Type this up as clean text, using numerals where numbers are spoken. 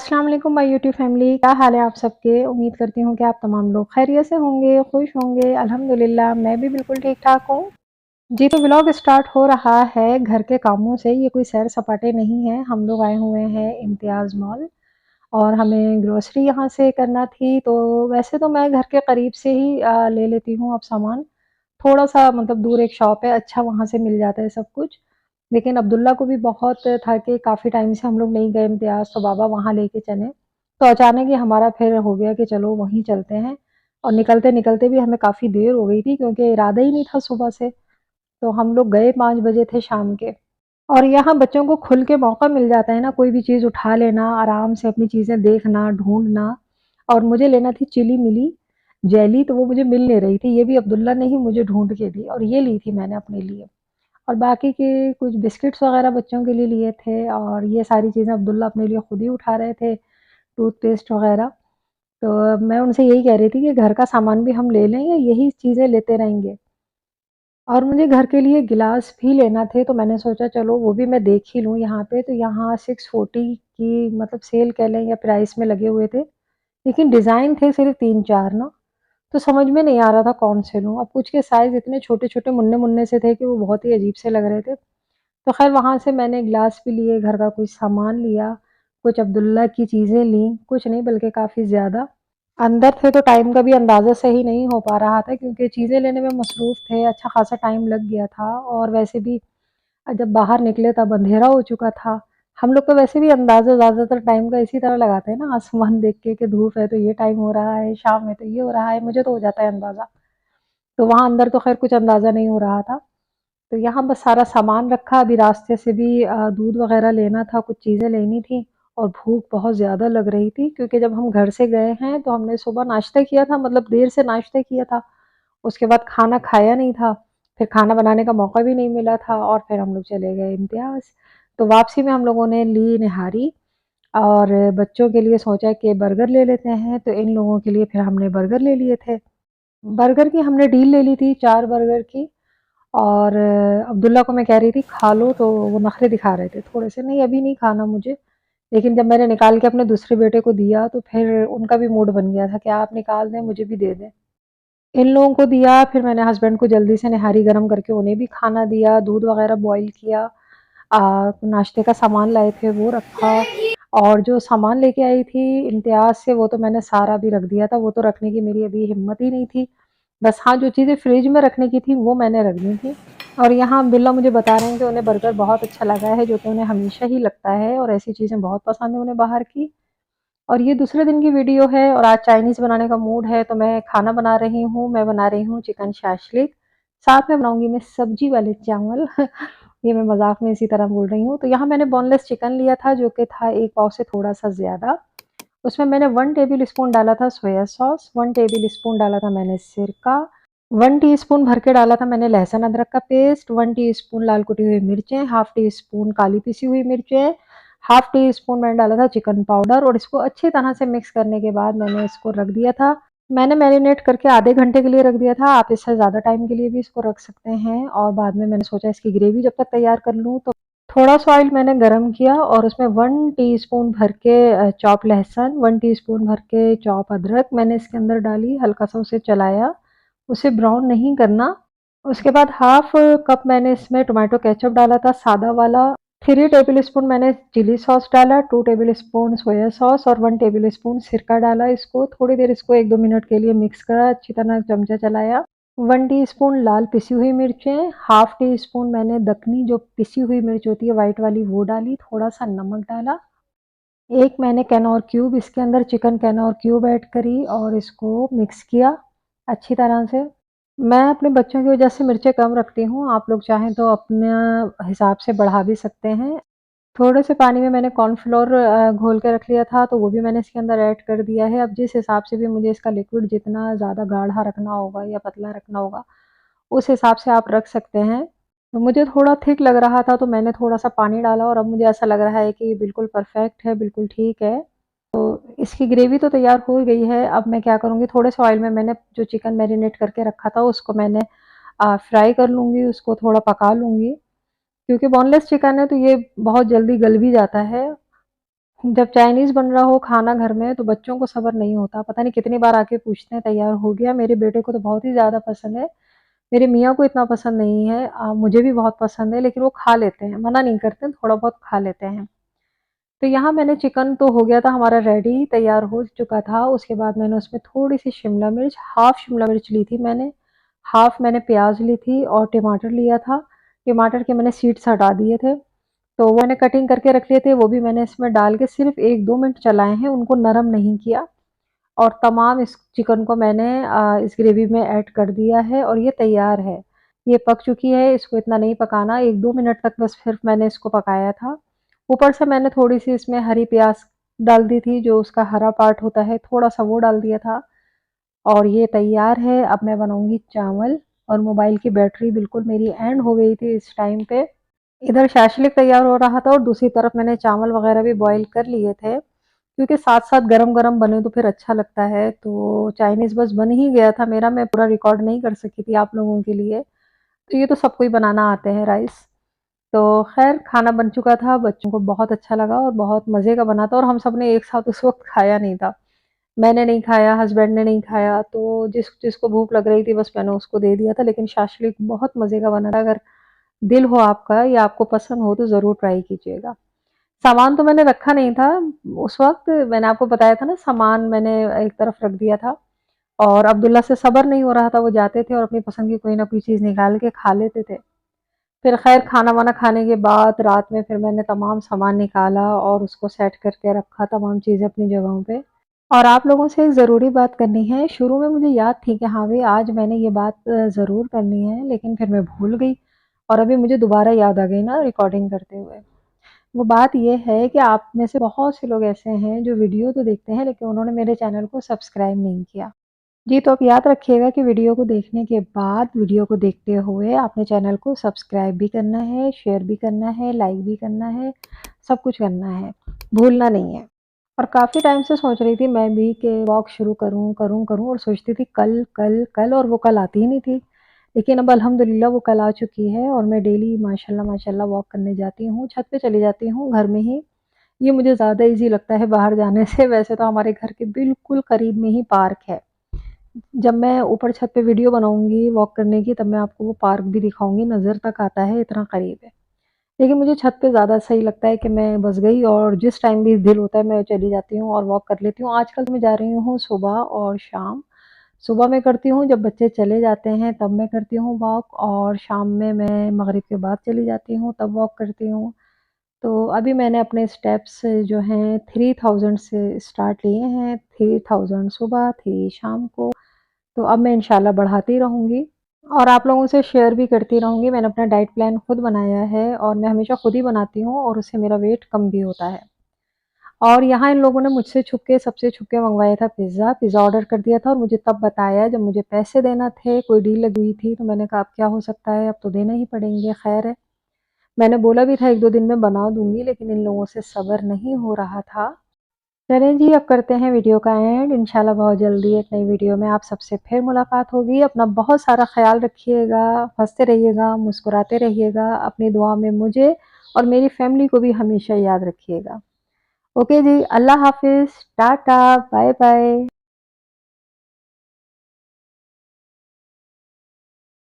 अस्सलाम वालेकुम my YouTube family, क्या हाल है आप सबके। उम्मीद करती हूँ कि आप तमाम लोग खैरियत से होंगे, खुश होंगे। अल्हम्दुलिल्लाह मैं भी बिल्कुल ठीक-ठाक हूँ। जी, तो व्लॉग स्टार्ट हो रहा है घर के कामों से। ये कोई सैर-सपाटे नहीं है। हम लोग आए हुए हैं इम्तियाज़ मॉल और हमें ग्रोसरी यहाँ से करना थी। तो वैसे तो मैं घर के करीब से ही ले लेती हूँ अब सामान। थोड़ा-सा मतलब दूर एक शॉप है, अच्छा वहाँ से मिल जाता है सब कुछ। लेकिन अब्दुल्ला को भी बहुत था कि काफ़ी टाइम से हम लोग नहीं गए इम्तियाज़, तो बाबा वहाँ लेके चले। तो अचानक ही हमारा फिर हो गया कि चलो वहीं चलते हैं और निकलते-निकलते भी हमें काफ़ी देर हो गई थी क्योंकि इरादा ही नहीं था सुबह से। तो हम लोग गए 5 बजे थे शाम के। और यहाँ बच्चों को खुल के मौका मिल जाता है ना, कोई भी चीज़ उठा लेना, आराम से अपनी चीज़ें देखना, ढूँढना। और मुझे लेना थी चिली मिली जेली, तो वो मुझे मिल नहीं रही थी। ये भी अब्दुल्ला ने ही मुझे ढूँढ के दी और ये ली थी मैंने अपने लिए। और बाकी के कुछ बिस्किट्स वगैरह बच्चों के लिए लिए थे और ये सारी चीज़ें अब्दुल्ला अपने लिए खुद ही उठा रहे थे, टूथपेस्ट वगैरह। तो मैं उनसे यही कह रही थी कि घर का सामान भी हम ले लें या यही चीज़ें लेते रहेंगे? और मुझे घर के लिए गिलास भी लेना थे, तो मैंने सोचा चलो वो भी मैं देख ही लूँ यहाँ पे। तो यहाँ 640 की मतलब सेल कह लें या प्राइस में लगे हुए थे। लेकिन डिज़ाइन थे सिर्फ़ 3-4 ना, तो समझ में नहीं आ रहा था कौन से लूँ। अब कुछ के साइज़ इतने छोटे-छोटे मुन्ने-मुन्ने से थे कि वो बहुत ही अजीब से लग रहे थे। तो ख़ैर वहाँ से मैंने ग्लास भी लिए, घर का कुछ सामान लिया, कुछ अब्दुल्ला की चीज़ें लीं, कुछ नहीं बल्कि काफ़ी ज़्यादा। अंदर थे तो टाइम का भी अंदाज़ा सही नहीं हो पा रहा था क्योंकि चीज़ें लेने में मसरूफ़ थे, अच्छा ख़ासा टाइम लग गया था और वैसे भी जब बाहर निकले तब अंधेरा हो चुका था। हम लोग तो वैसे भी अंदाज़ा ज़्यादातर टाइम का इसी तरह लगाते हैं ना, आसमान देख के कि धूप है तो ये टाइम हो रहा है, शाम है तो ये हो रहा है, मुझे तो हो जाता है अंदाज़ा। तो वहाँ अंदर तो ख़ैर कुछ अंदाज़ा नहीं हो रहा था। तो यहाँ बस सारा सामान रखा, अभी रास्ते से भी दूध वग़ैरह लेना था, कुछ चीज़ें लेनी थी और भूख बहुत ज़्यादा लग रही थी क्योंकि जब हम घर से गए हैं तो हमने सुबह नाश्ता किया था, मतलब देर से नाश्ता किया था। उसके बाद खाना खाया नहीं था, फिर खाना बनाने का मौका भी नहीं मिला था और फिर हम लोग चले गए इम्तियाज़। तो वापसी में हम लोगों ने ली निहारी और बच्चों के लिए सोचा कि बर्गर ले लेते हैं, तो इन लोगों के लिए फिर हमने बर्गर ले लिए थे। बर्गर की हमने डील ले ली थी 4 बर्गर की और अब्दुल्ला को मैं कह रही थी खा लो, तो वो नखरे दिखा रहे थे थोड़े से, नहीं अभी नहीं खाना मुझे। लेकिन जब मैंने निकाल के अपने दूसरे बेटे को दिया तो फिर उनका भी मूड बन गया था कि आप निकाल दें, मुझे भी दे दें। इन लोगों को दिया, फिर मैंने हस्बैंड को जल्दी से निहारी गरम करके उन्हें भी खाना दिया, दूध वगैरह बॉयल किया, नाश्ते का सामान लाए थे वो रखा और जो सामान लेके आई थी इम्तियाज़ से वो तो मैंने सारा भी रख दिया था, वो तो रखने की मेरी अभी हिम्मत ही नहीं थी। बस हाँ, जो चीज़ें फ्रिज में रखने की थी वो मैंने रख दी थी। और यहाँ बिल्ला मुझे बता रहे हैं कि उन्हें बर्गर बहुत अच्छा लगा है, जो कि उन्हें हमेशा ही लगता है और ऐसी चीज़ें बहुत पसंद है उन्हें बाहर की। और ये दूसरे दिन की वीडियो है और आज चाइनीज़ बनाने का मूड है तो मैं खाना बना रही हूँ। मैं बना रही हूँ चिकन शाशलिक, साथ में बनाऊँगी मैं सब्ज़ी वाले चावल। ये मैं मज़ाक में इसी तरह बोल रही हूँ। तो यहाँ मैंने बोनलेस चिकन लिया था जो कि था 1 पाव से थोड़ा-सा ज़्यादा। उसमें मैंने 1 टेबल स्पून डाला था सोया सॉस, 1 टेबल स्पून डाला था मैंने सिरका, 1 टीस्पून भर के डाला था मैंने लहसुन अदरक का पेस्ट, 1 टीस्पून लाल कुटी हुई मिर्चें, हाफ टी स्पून काली पिसी हुई मिर्चें, हाफ टी स्पून मैंने डाला था चिकन पाउडर और इसको अच्छी तरह से मिक्स करने के बाद मैंने इसको रख दिया था। मैंने मैरिनेट करके आधे घंटे के लिए रख दिया था, आप इससे ज़्यादा टाइम के लिए भी इसको रख सकते हैं और बाद में मैंने सोचा इसकी ग्रेवी जब तक तैयार कर लूँ तो थोड़ा-सा ऑयल मैंने गरम किया और उसमें 1 टीस्पून भर के चॉप लहसुन, 1 टीस्पून भर के चॉप अदरक मैंने इसके अंदर डाली, हल्का-सा उसे चलाया, उसे ब्राउन नहीं करना। उसके बाद हाफ कप मैंने इसमें टोमेटो केचअप डाला था सादा वाला, 3 टेबलस्पून मैंने चिली सॉस डाला, 2 टेबलस्पून सोया सॉस और 1 टेबलस्पून सिरका डाला। इसको थोड़ी देर इसको 1-2 मिनट के लिए मिक्स करा, अच्छी तरह चमचा चलाया। 1 टीस्पून लाल पिसी हुई मिर्चें, हाफ टी स्पून मैंने दखनी जो पिसी हुई मिर्च होती है व्हाइट वाली वो डाली, थोड़ा-सा नमक डाला। एक मैंने कैनौर क्यूब इसके अंदर चिकन कैनौर क्यूब ऐड करी और इसको मिक्स किया अच्छी तरह से। मैं अपने बच्चों की वजह से मिर्चें कम रखती हूँ, आप लोग चाहें तो अपने हिसाब से बढ़ा भी सकते हैं। थोड़े से पानी में मैंने कॉर्नफ्लोर घोल के रख लिया था, तो वो भी मैंने इसके अंदर ऐड कर दिया है। अब जिस हिसाब से भी मुझे इसका लिक्विड जितना ज़्यादा गाढ़ा रखना होगा या पतला रखना होगा, उस हिसाब से आप रख सकते हैं। तो मुझे थोड़ा थिक लग रहा था, तो मैंने थोड़ा-सा पानी डाला और अब मुझे ऐसा लग रहा है कि ये बिल्कुल परफेक्ट है, बिल्कुल ठीक है। तो इसकी ग्रेवी तो तैयार हो गई है, अब मैं क्या करूँगी थोड़े से ऑयल में मैंने जो चिकन मैरिनेट करके रखा था उसको मैंने फ्राई कर लूँगी, उसको थोड़ा पका लूँगी। क्योंकि बोनलेस चिकन है तो ये बहुत जल्दी गल भी जाता है जब चाइनीज़ बन रहा हो खाना घर में तो बच्चों को सब्र नहीं होता, पता नहीं कितनी बार आके पूछते हैं तैयार हो गया? मेरे बेटे को तो बहुत ही ज़्यादा पसंद है, मेरे मियाँ को इतना पसंद नहीं है, मुझे भी बहुत पसंद है लेकिन वो खा लेते हैं, मना नहीं करते, थोड़ा बहुत खा लेते हैं। तो यहाँ मैंने चिकन तो हो गया था हमारा रेडी, तैयार हो चुका था, उसके बाद मैंने उसमें थोड़ी-सी शिमला मिर्च, हाफ़ शिमला मिर्च ली थी मैंने, हाफ़ मैंने प्याज़ ली थी और टमाटर लिया था। टमाटर के मैंने सीड्स हटा दिए थे, तो वो मैंने कटिंग करके रख लिए थे, वो भी मैंने इसमें डाल के सिर्फ़ 1-2 मिनट चलाए हैं, उनको नरम नहीं किया और तमाम इस चिकन को मैंने इस ग्रेवी में ऐड कर दिया है और ये तैयार है। ये पक चुकी है, इसको इतना नहीं पकाना, 1-2 मिनट तक बस सिर्फ़ मैंने इसको पकाया था। ऊपर से मैंने थोड़ी-सी इसमें हरी प्याज़ डाल दी थी, जो उसका हरा पार्ट होता है, थोड़ा-सा वो डाल दिया था और ये तैयार है। अब मैं बनाऊँगी चावल और मोबाइल की बैटरी बिल्कुल मेरी एंड हो गई थी इस टाइम पे। इधर शाशलिक तैयार हो रहा था और दूसरी तरफ मैंने चावल वग़ैरह भी बॉयल कर लिए थे, क्योंकि साथ-साथ गरम-गरम बने तो फिर अच्छा लगता है। तो चाइनीज़ बस बन ही गया था मेरा, मैं पूरा रिकॉर्ड नहीं कर सकी थी आप लोगों के लिए। तो ये तो सबको ही बनाना आते हैं राइस। तो ख़ैर खाना बन चुका था, बच्चों को बहुत अच्छा लगा और बहुत मज़े का बना था और हम सब ने एक साथ उस वक़्त खाया नहीं था। मैंने नहीं खाया, हस्बैंड ने नहीं खाया, तो जिसको भूख लग रही थी बस मैंने उसको दे दिया था, लेकिन शाशलिक बहुत मज़े का बना था। अगर दिल हो आपका या आपको पसंद हो तो ज़रूर ट्राई कीजिएगा। सामान तो मैंने रखा नहीं था, उस वक़्त मैंने आपको बताया था ना, सामान मैंने एक तरफ रख दिया था और अब्दुल्ला से सब्र नहीं हो रहा था, वो जाते थे और अपनी पसंद की कोई ना कोई चीज़ निकाल के खा लेते थे। फिर ख़ैर खाना-वाना खाने के बाद रात में फिर मैंने तमाम सामान निकाला और उसको सेट करके रखा, तमाम चीज़ें अपनी जगहों पे। और आप लोगों से एक ज़रूरी बात करनी है, शुरू में मुझे याद थी कि हाँ, भई आज मैंने ये बात ज़रूर करनी है, लेकिन फिर मैं भूल गई और अभी मुझे दोबारा याद आ गई ना रिकॉर्डिंग करते हुए। वो बात ये है कि आप में से बहुत से लोग ऐसे हैं जो वीडियो तो देखते हैं लेकिन उन्होंने मेरे चैनल को सब्सक्राइब नहीं किया। जी, तो आप याद रखिएगा कि वीडियो को देखने के बाद वीडियो को देखते हुए आपने चैनल को सब्सक्राइब भी करना है, शेयर भी करना है, लाइक भी करना है, सब कुछ करना है, भूलना नहीं है। और काफ़ी टाइम से सोच रही थी मैं भी कि वॉक शुरू करूँ, करूँ, करूँ और सोचती थी कल, कल, कल और वो कल आती ही नहीं थी। लेकिन अब अल्हम्दुलिल्लाह वो कल आ चुकी है और मैं डेली माशाल्लाह माशाल्लाह वॉक करने जाती हूँ, छत पे चली जाती हूँ घर में ही। ये मुझे ज़्यादा ईज़ी लगता है बाहर जाने से, वैसे तो हमारे घर के बिल्कुल करीब में ही पार्क है। जब मैं ऊपर छत पे वीडियो बनाऊँगी वॉक करने की तब मैं आपको वो पार्क भी दिखाऊँगी, नज़र तक आता है इतना करीब है। लेकिन मुझे छत पे ज़्यादा सही लगता है कि मैं बस गई और जिस टाइम भी दिल होता है मैं चली जाती हूँ और वॉक कर लेती हूँ। आजकल तो मैं जा रही हूँ सुबह और शाम। सुबह मैं करती हूँ जब बच्चे चले जाते हैं तब मैं करती हूँ वॉक और शाम में मैं मगरिब के बाद चली जाती हूँ तब वॉक करती हूँ। तो अभी मैंने अपने स्टेप्स जो हैं 3000 से स्टार्ट लिए हैं, 3000 सुबह, 3 शाम को। तो अब मैं इंशाल्लाह बढ़ाती रहूँगी और आप लोगों से शेयर भी करती रहूँगी। मैंने अपना डाइट प्लान खुद बनाया है और मैं हमेशा खुद ही बनाती हूँ और उससे मेरा वेट कम भी होता है। और यहाँ इन लोगों ने मुझसे छुप के सबसे छुप के मँगवाया था पिज़्ज़ा, पिज़्ज़ा ऑर्डर कर दिया था और मुझे तब बताया जब मुझे पैसे देना थे, कोई डील लगी हुई थी, तो मैंने कहा अब क्या हो सकता है, अब तो देना ही पड़ेंगे, ख़ैर है। मैंने बोला भी था 1-2 दिन में बना दूँगी लेकिन इन लोगों से सब्र नहीं हो रहा था। चलें जी, अब करते हैं वीडियो का एंड। इंशाल्लाह बहुत जल्दी एक नई वीडियो में आप सबसे फिर मुलाकात होगी। अपना बहुत सारा ख़्याल रखिएगा, हँसते रहिएगा, मुस्कुराते रहिएगा, अपनी दुआ में मुझे और मेरी फैमिली को भी हमेशा याद रखिएगा। ओके जी, अल्लाह हाफ़िज़, टाटा, बाय-बाय।